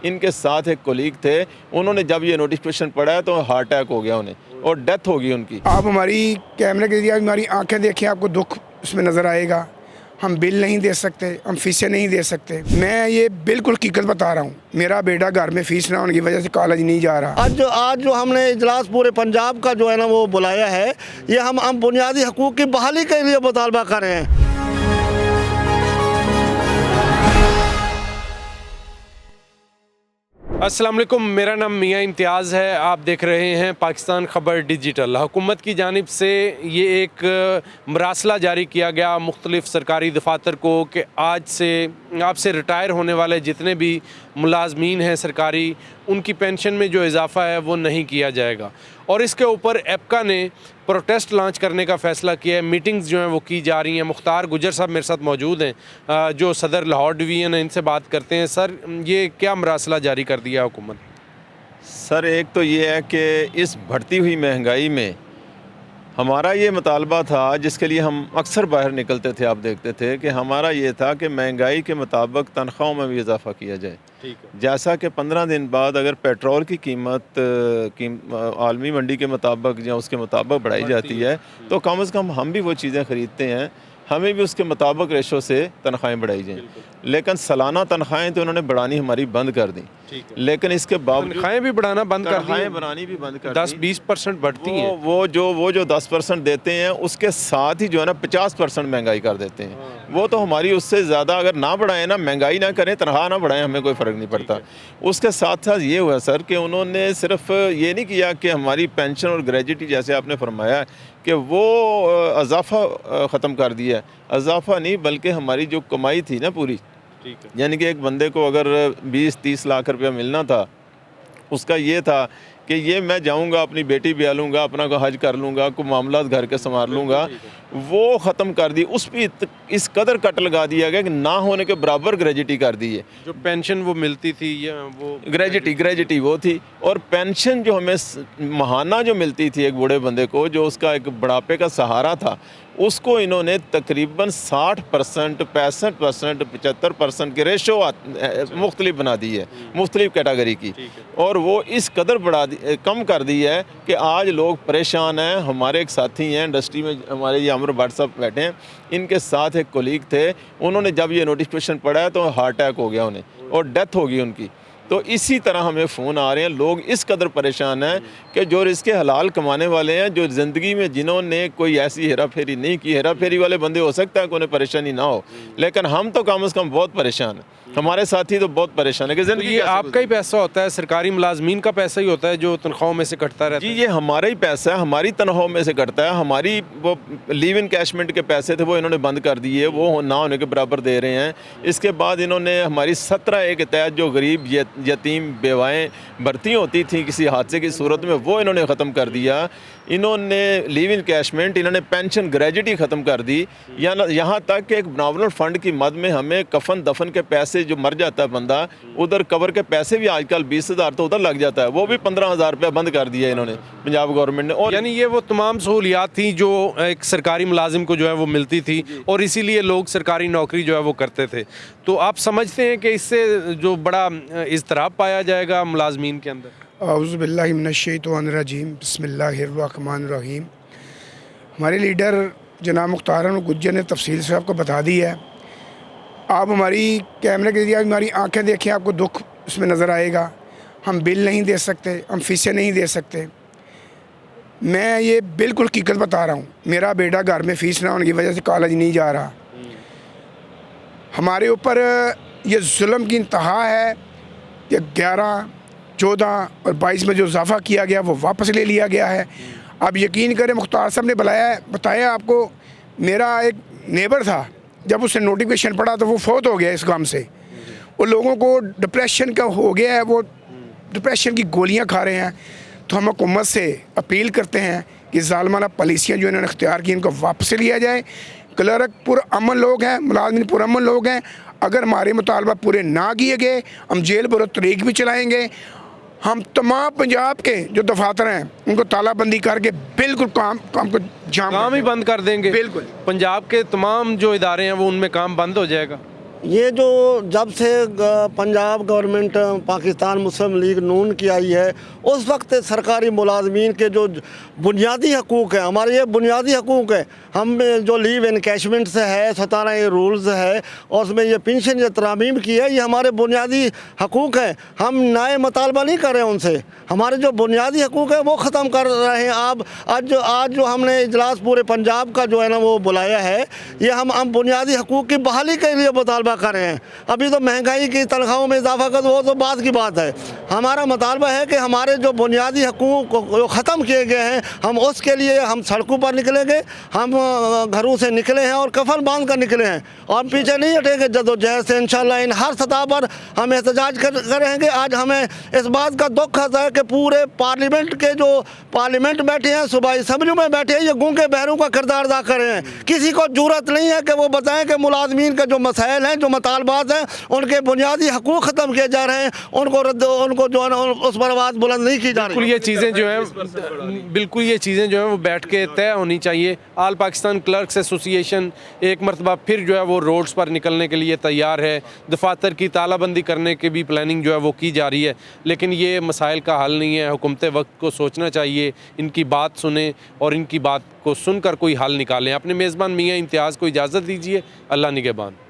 इनके साथ एक कोलीग थे, उन्होंने जब ये नोटिफिकेशन पढ़ा है तो हार्ट अटैक हो गया उन्हें और डेथ हो गई उनकी। आप हमारी कैमरे के जरिए हमारी आंखें देखें, आपको दुख उसमें नज़र आएगा। हम बिल नहीं दे सकते, हम फीसें नहीं दे सकते। मैं ये बिल्कुल हकीकत बता रहा हूँ, मेरा बेटा घर में फ़ीस ना होने की वजह से कॉलेज नहीं जा रहा। आज जो हमने इजलास पूरे पंजाब का जो है ना वो बुलाया है, ये हम बुनियादी हकूक़ की बहाली के लिए मुतालबा कर रहे हैं। अस्सलाम वालेकुम, मेरा नाम मियाँ इम्तियाज़ है। आप देख रहे हैं पाकिस्तान ख़बर डिजिटल। हुकूमत की जानिब से ये एक मरासला जारी किया गया मुख्तलिफ़ सरकारी दफातर को कि आज से आपसे रिटायर होने वाले जितने भी मुलाजमीन हैं सरकारी, उनकी पेंशन में जो इजाफ़ा है वो नहीं किया जाएगा। और इसके ऊपर एपका ने प्रोटेस्ट लॉन्च करने का फ़ैसला किया है। मीटिंग्स जो हैं वो की जा रही हैं। मुख्तार गुजर साहब मेरे साथ मौजूद हैं, जो सदर लाहौर डिवीज़न है, इनसे बात करते हैं। सर, ये क्या मरासला जारी कर दिया हुकूमत? सर, एक तो ये है कि इस बढ़ती हुई महंगाई में हमारा ये मुतालबा था, जिसके लिए हम अक्सर बाहर निकलते थे, आप देखते थे कि हमारा ये था कि महंगाई के मुताबिक तनख्वाहों में भी इजाफ़ा किया जाए। ठीक है। जैसा कि 15 दिन बाद अगर पेट्रोल की कीमत आलमी मंडी के मुताबिक या उसके मुताबिक बढ़ाई जाती है तो कम से कम हम भी वो चीज़ें ख़रीदते हैं, हमें भी उसके मुताबिक रेशो से तनख्वाहें बढ़ाई जाएँ। लेकिन सालाना तनख्वाहें तो उन्होंने बढ़ानी हमारी बंद कर दी, लेकिन इसके बावजूद तनख्वाहें भी बढ़ाना बंद कर दी, तनख्वाहें बढ़ानी भी बंद कर 10-20% बढ़ती हैं। वो जो 10% देते हैं उसके साथ ही जो है ना 50% महंगाई कर देते हैं। वो तो हमारी उससे ज़्यादा अगर ना बढ़ाएं ना, महंगाई ना करें, तनख्वाह ना बढ़ाएं, हमें कोई फ़र्क नहीं पड़ता। उसके साथ साथ ये हुआ सर कि उन्होंने सिर्फ ये नहीं किया कि हमारी पेंशन और ग्रेजुटी, जैसे आपने फरमाया कि वो इजाफ़ा ख़त्म कर दिया है। इजाफ़ा नहीं, बल्कि हमारी जो कमाई थी ना पूरी, यानी कि एक बंदे को अगर 20-30 लाख रुपया मिलना था, उसका ये था कि ये मैं जाऊंगा अपनी बेटी ब्याह लूँगा, अपना को हज कर लूँगा, को मामलात घर के संभाल लूँगा, वो ख़त्म कर दी। उस पर इस कदर कट लगा दिया गया कि ना होने के बराबर ग्रेजुटी कर दी है। जो पेंशन वो मिलती थी या वो ग्रेजुटी वो थी, और पेंशन जो हमें माहाना जो मिलती थी एक बूढ़े बंदे को, जो उसका एक बुढ़ापे का सहारा था, उसको इन्होंने तकरीबन 60%, 65%, 75% के रेशो मुख्तलिफ बना दी है, मुख्तलिफ कैटेगरी की, और वो इस कदर कम कर दी है कि आज लोग परेशान हैं। हमारे एक साथी हैं इंडस्ट्री में, हमारे ये अमर भट्ट साहब बैठे हैं, इनके साथ एक कोलीग थे, उन्होंने जब ये नोटिफिकेशन पढ़ा है तो हार्ट अटैक हो गया उन्हें और डेथ हो गई उनकी। तो इसी तरह हमें फ़ोन आ रहे हैं, लोग इस कदर परेशान हैं कि जो रिज़्क़ हलाल कमाने वाले हैं, जो ज़िंदगी में जिन्होंने कोई ऐसी हेरा फेरी नहीं की, हेरा फेरी वाले बंदे हो सकता है कि उन्हें परेशानी ना हो, लेकिन हम तो कम से कम बहुत परेशान हैं, हमारे साथी तो बहुत परेशान है कि तो ये आपका ही पैसा होता है, सरकारी मुलाजमीन का पैसा ही होता है जो तनख्वाहों में से कटता रहता है? जी, ये हमारा ही पैसा है, हमारी तनख्वाहों में से कटता है। हमारी वो लीव इन कैशमेंट के पैसे थे, वो इन्होंने बंद कर दिए, वो ना होने के बराबर दे रहे हैं। इसके बाद इन्होंने हमारी 17A के तहत जो गरीब यतीम बेवाएँ भर्ती होती थी किसी हादसे की सूरत में, वो इन्होंने ख़त्म कर दिया। इन्होंने लीव इन कैशमेंट, इन्होंने पेंशन ग्रेजुटी ख़त्म कर दी। यहाँ तक कि एक नॉमिनल फ़ंड की मद में हमें कफन दफन के पैसे, जो मर जाता है बंदा, उधर कबर के पैसे भी आजकल 20,000 तो उधर लग जाता है, वो भी 15,000 रुपया बंद कर दिया इन्होंने, पंजाब गवर्नमेंट ने। और यानी ये वो तमाम सहूलियात थी जो एक सरकारी मुलाजिम को जो है वो मिलती थी, और इसीलिए लोग सरकारी नौकरी जो है वो करते थे। तो आप समझते हैं कि इससे जो बड़ा इज़्तिराब पाया जाएगा मुलाजमीन के अंदर? औज़ु बिल्लाहि मिनश्शैतानिर्रजीम, बिस्मिल्लाहिर्रहमानिर्रहीम। हमारे लीडर जनाब मुख्तार गुज्जर ने तफसील से आपको बता दी है। आप हमारी कैमरे के जरिए हमारी आंखें देखें, आपको दुख उसमें नज़र आएगा। हम बिल नहीं दे सकते, हम फीसें नहीं दे सकते। मैं ये बिल्कुल हकीकत बता रहा हूँ, मेरा बेटा घर में फ़ीस ना होने की वजह से कॉलेज नहीं जा रहा। हमारे ऊपर ये जुल्म की इंतहा है कि 11, 14 और 22 में जो इजाफ़ा किया गया वो वापस ले लिया गया है। आप यकीन करें, मुख्तार साहब ने बताया आपको, मेरा एक नेबर था, जब उसने नोटिफिकेशन पढ़ा तो वो फौत हो गया इस गम से। वो लोगों को डिप्रेशन का हो गया है, वो डिप्रेशन की गोलियां खा रहे हैं। तो हम हुकूमत से अपील करते हैं कि ज़ालिमाना पॉलिसियाँ जो इन्होंने इख्तियार की, इनको वापस लिया जाए। क्लर्क पुरअमन लोग हैं, मुलाजमीन पुरअमन लोग हैं। अगर हमारे मुतालबा पूरे ना किए गए, हम जेल बरो तरीक भी चलाएँगे। हम तमाम पंजाब के जो दफातर हैं उनको तालाबंदी करके बिल्कुल काम को काम ही बंद कर देंगे। बिल्कुल पंजाब के तमाम जो इदारे हैं वो उनमें काम बंद हो जाएगा। ये जो जब से पंजाब गवर्नमेंट पाकिस्तान मुस्लिम लीग नून की आई है, उस वक्त सरकारी मुलाजमीन के जो बुनियादी हकूक़ हैं, हमारे ये बुनियादी हकूक़ हैं, हम जो लीव इनकैशमेंट से है, 17 ये रूल्स है और उसमें ये पेंशन ये तरामीम की है, ये हमारे बुनियादी हकूक़ हैं। हम नए मुतालबा नहीं कर रहे हैं उनसे, हमारे जो बुनियादी हकूक़ है वो ख़त्म कर रहे हैं। आप आज जो हमने इजलास पूरे पंजाब का जो है ना वो बुलाया है, ये हम बुनियादी हकूक़ की बहाली के लिए मुतालबा कर रहे हैं। अभी तो महंगाई की तनख्वाहों में इजाफा कर वो तो बात की बात है। हमारा मुतालबा है कि हमारे जो बुनियादी हकूक़ जो ख़त्म किए गए हैं, हम उसके लिए हम सड़कों पर निकलेंगे, हम घरों से निकले हैं और कफन बांध कर निकले हैं और पीछे नहीं हटेंगे। जदोजहद से इंशाल्लाह इन हर सतह पर हम एहतजाज करेंगे। आज हमें इस बात का दुख है कि पूरे पार्लियामेंट बैठे हैं, सूबाई असम्बली में बैठे हैं, ये गूंगे बहरों का किरदार अदा कर रहे हैं। किसी को जरूरत नहीं है कि वो बताएं कि मुलाजमीन के जो मसाइल हैं, जो मुतालबात हैं, उनके बुनियादी हकूक़ ख़त्म किए जा रहे हैं, उनको जो है ना उस पर आवाज़ बुलंद नहीं की जा रही। बिल्कुल ये चीज़ें जो हैं वो बैठ के तय होनी चाहिए। आल पाकिस्तान क्लर्क्स एसोसिएशन एक मरतबा फिर जो है वो रोड्स पर निकलने के लिए तैयार है। दफातर की तालाबंदी करने की भी प्लानिंग जो है वो की जा रही है, लेकिन ये मसाइल का हल नहीं है। हुकूमत वक्त को सोचना चाहिए, इनकी बात सुने और इनकी बात को सुनकर कोई हल निकालें। अपने मेज़बान मियाँ इम्तियाज़ को इजाज़त दीजिए। अल्लाह निगहबान।